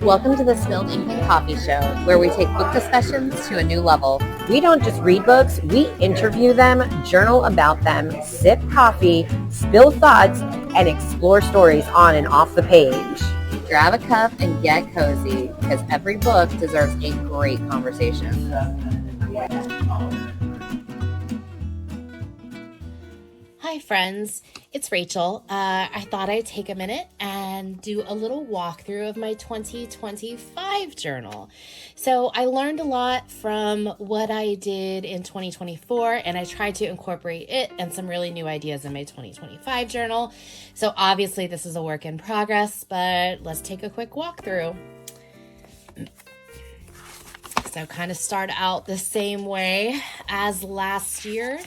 Welcome to the Spilled Ink and Coffee Show, where we take book discussions to a new level. We don't just read books, we interview them, journal about them, sip coffee, spill thoughts, and explore stories on and off the page. Grab a cup and get cozy, because every book deserves a great conversation. Hi friends, it's Rachel. I thought I'd take a minute and do a little walkthrough of my 2025 journal. So I learned a lot from what I did in 2024, and I tried to incorporate it and some really new ideas in my 2025 journal. So obviously this is a work in progress, but let's take a quick walkthrough. So kind of start out the same way as last year.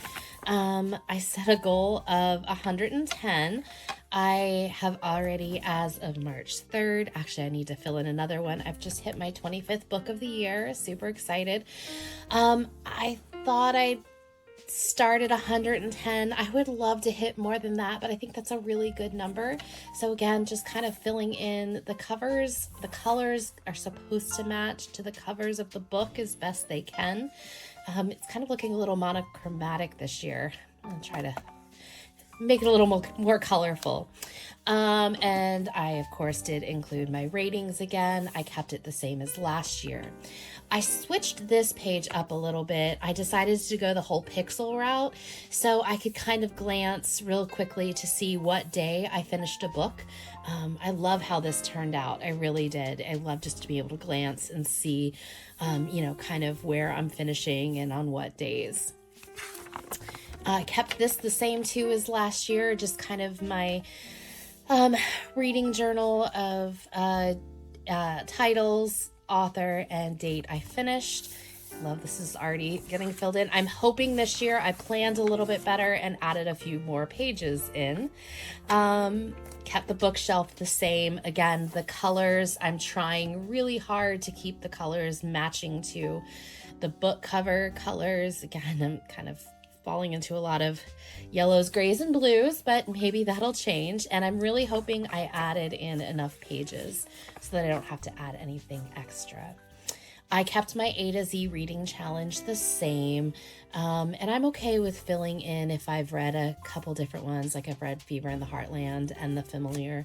I set a goal of 110. I have already, as of March 3rd, actually I need to fill in another one. I've just hit my 25th book of the year. Super excited. I thought I'd start at 110. I would love to hit more than that, but I think that's a really good number. So again, just kind of filling in the covers. The colors are supposed to match to the covers of the book as best they can. It's kind of looking a little monochromatic this year. I'll try to make it a little more colorful. And I, of course, did include my ratings again. I kept it the same as last year. I switched this page up a little bit. I decided to go the whole pixel route so I could kind of glance real quickly to see what day I finished a book. I love how this turned out. I really did. I love just to be able to glance and see, kind of where I'm finishing and on what days. I kept this the same too as last year, just kind of my reading journal of titles, author, and date I finished. Love this is already getting filled in. I'm hoping this year I planned a little bit better and added a few more pages in. Kept the bookshelf the same. Again, the colors, I'm trying really hard to keep the colors matching to the book cover colors. Again, I'm kind of falling into a lot of yellows, grays, and blues, but maybe that'll change. And I'm really hoping I added in enough pages so that I don't have to add anything extra. I kept my A to Z reading challenge the same, and I'm okay with filling in if I've read a couple different ones, like I've read Fever in the Heartland and The Familiar.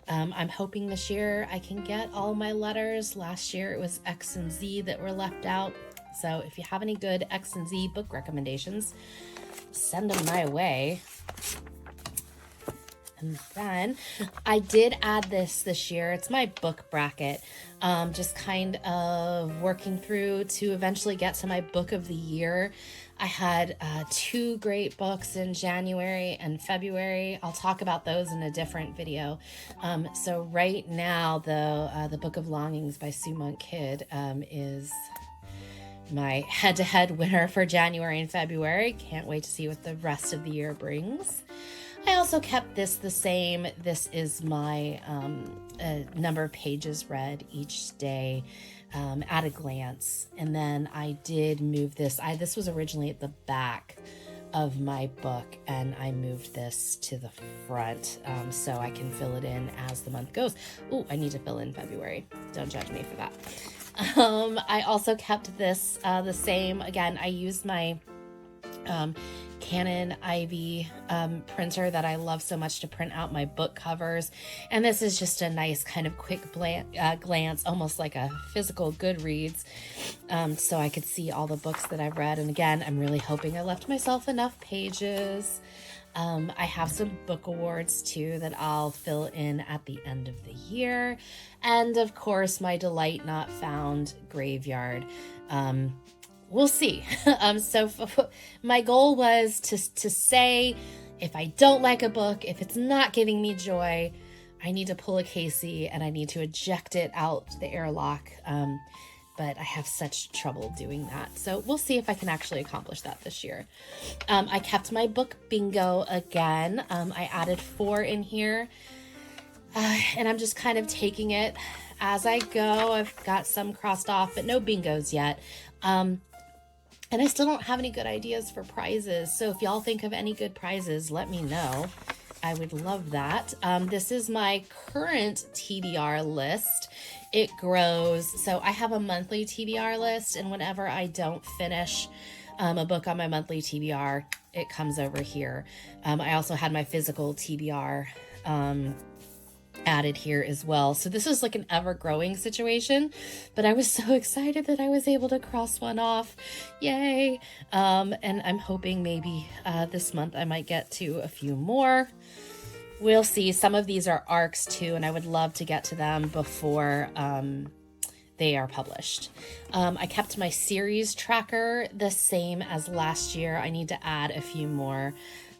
I'm hoping this year I can get all my letters. Last year it was X and Z that were left out. So if you have any good X and Z book recommendations, send them my way. And then I did add this year. It's my book bracket. Just kind of working through to eventually get to my book of the year. I had two great books in January and February. I'll talk about those in a different video. So right now, the Book of Longings by Sue Monk Kidd is my head-to-head winner for January and February. Can't wait to see what the rest of the year brings. I also kept this the same. This is my number of pages read each day at a glance. And then I did move this. This was originally at the back of my book, and I moved this to the front so I can fill it in as the month goes. Oh, I need to fill in February. Don't judge me for that. I also kept this the same. Again, I used my Canon Ivy printer that I love so much to print out my book covers. And this is just a nice kind of quick glance, almost like a physical Goodreads, so I could see all the books that I've read. And again, I'm really hoping I left myself enough pages. I have some book awards too that I'll fill in at the end of the year. And of course, my Delight Not Found graveyard. We'll see. So my goal was to say, if I don't like a book, if it's not giving me joy, I need to pull a Casey and I need to eject it out the airlock. But I have such trouble doing that. So we'll see if I can actually accomplish that this year. I kept my book bingo again. I added 4 in here. And I'm just kind of taking it as I go. I've got some crossed off, but no bingos yet. And I still don't have any good ideas for prizes. So if y'all think of any good prizes, let me know. I would love that. This is my current TBR list. It grows. So I have a monthly TBR list, and whenever I don't finish a book on my monthly TBR, it comes over here. I also had my physical TBR added here as well. So this is like an ever-growing situation, but I was so excited that I was able to cross one off. Yay. And I'm hoping maybe this month I might get to a few more. We'll see. Some of these are arcs too, and I would love to get to them before they are published. I kept my series tracker the same as last year. I need to add a few more.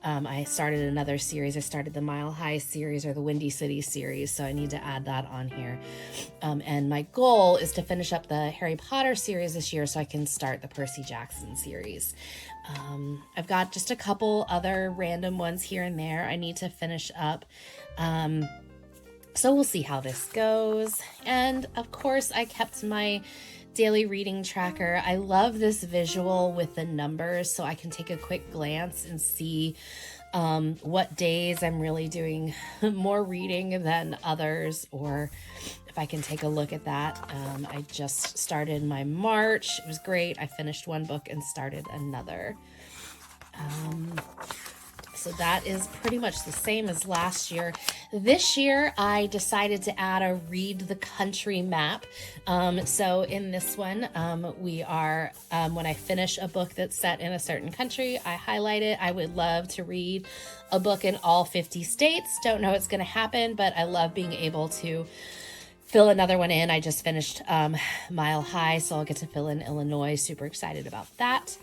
I started another series. I started the Mile High series or the Windy City series, so I need to add that on here. And my goal is to finish up the Harry Potter series this year so I can start the Percy Jackson series. I've got just a couple other random ones here and there I need to finish up. So we'll see how this goes. And of course, I kept my daily reading tracker. I love this visual with the numbers so I can take a quick glance and see what days I'm really doing more reading than others, or if I can take a look at that. I just started my March. It was great. I finished one book and started another. So that is pretty much the same as last year. This year, I decided to add a read the country map. So in this one, we are, when I finish a book that's set in a certain country, I highlight it. I would love to read a book in all 50 states. Don't know it's going to happen, but I love being able to fill another one in. I just finished Mile High, so I'll get to fill in Illinois. Super excited about that.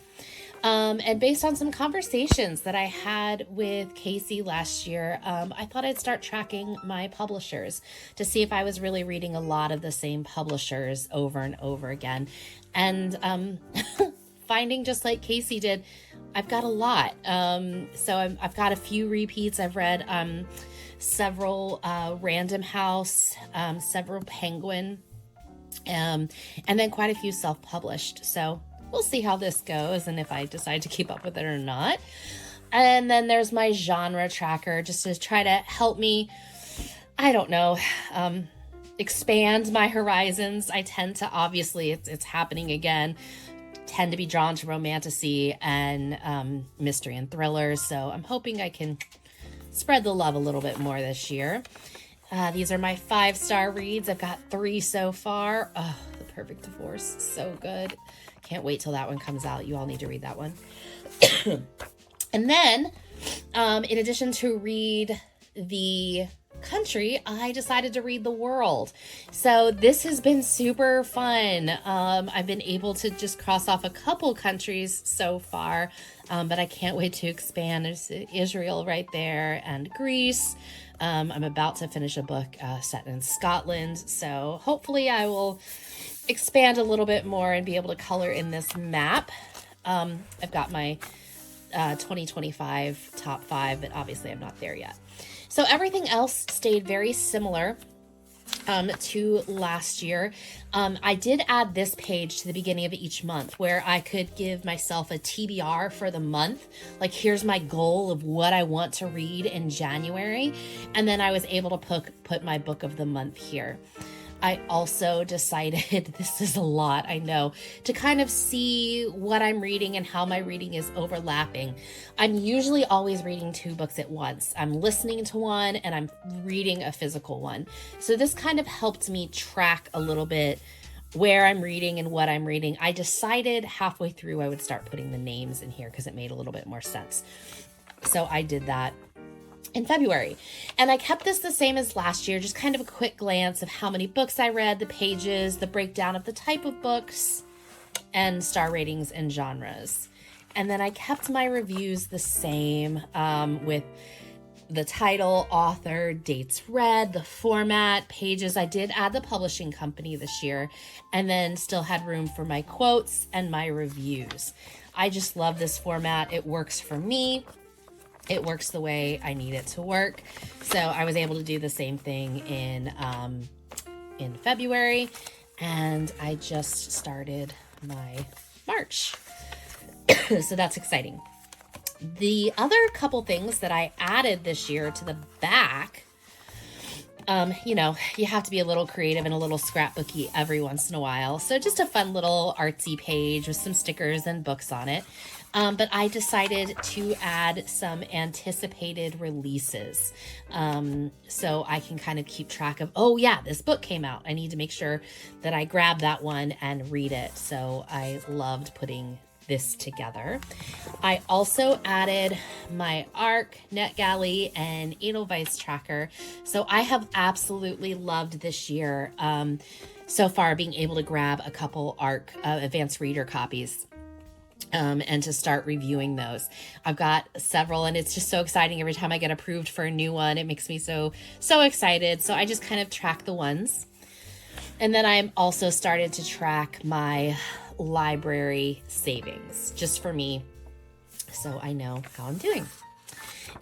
And based on some conversations that I had with Casey last year, I thought I'd start tracking my publishers to see if I was really reading a lot of the same publishers over and over again. And finding, just like Casey did, I've got a lot. So I've got a few repeats. I've read several Random House, several Penguin, and then quite a few self-published. So we'll see how this goes and if I decide to keep up with it or not. And then there's my genre tracker, just to try to help me, I don't know, expand my horizons. I tend to, obviously, it's happening again, tend to be drawn to romantasy and mystery and thrillers. So I'm hoping I can spread the love a little bit more this year. These are my 5-star reads. I've got 3 so far. Oh, The Perfect Divorce, so good. Can't wait till that one comes out. You all need to read that one. And then, in addition to read the country, I decided to read the world. So this has been super fun. I've been able to just cross off a couple countries so far, but I can't wait to expand. There's Israel right there and Greece. I'm about to finish a book set in Scotland, so hopefully I will expand a little bit more and be able to color in this map. I've got my 2025 top 5, but obviously I'm not there yet. So everything else stayed very similar to last year. I did add this page to the beginning of each month where I could give myself a TBR for the month. Like, here's my goal of what I want to read in January. And then I was able to put my book of the month here. I also decided, this is a lot, I know, to kind of see what I'm reading and how my reading is overlapping. I'm usually always reading 2 books at once. I'm listening to one and I'm reading a physical one. So this kind of helped me track a little bit where I'm reading and what I'm reading. I decided halfway through I would start putting the names in here because it made a little bit more sense. So I did that in February. And I kept this the same as last year, just kind of a quick glance of how many books I read, the pages, the breakdown of the type of books, and star ratings and genres. And then I kept my reviews the same with the title, author, dates read, the format, pages. I did add the publishing company this year, and then still had room for my quotes and my reviews. I just love this format. It works for me. It works the way I need it to work. So I was able to do the same thing in February, and I just started my March. So that's exciting. The other couple things that I added this year to the back, you have to be a little creative and a little scrapbooky every once in a while. So just a fun little artsy page with some stickers and books on it. But I decided to add some anticipated releases. So I can kind of keep track of, oh yeah, this book came out. I need to make sure that I grab that one and read it. So I loved putting this together. I also added my ARC, NetGalley, and Edelweiss tracker. So I have absolutely loved this year so far being able to grab a couple ARC advanced reader copies. And to start reviewing those. I've got several, and it's just so exciting every time I get approved for a new one. It makes me so excited. So I just kind of track the ones. And then I'm also started to track my library savings just for me, so I know how I'm doing.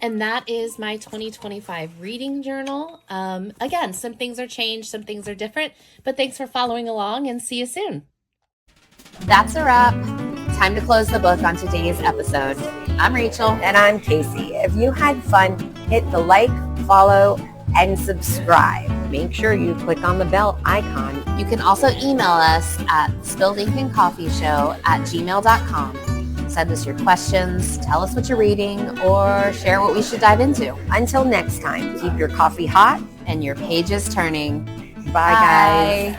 And that is my 2025 reading journal. Again, some things are changed, some things are different, but thanks for following along, and see you soon. That's a wrap. Time to close the book on today's episode. I'm Rachel. And I'm Casey. If you had fun, hit the like, follow, and subscribe. Make sure you click on the bell icon. You can also email us at spilledinkanccoffeeshow@gmail.com. Send us your questions, tell us what you're reading, or share what we should dive into. Until next time, keep your coffee hot and your pages turning. Bye, guys.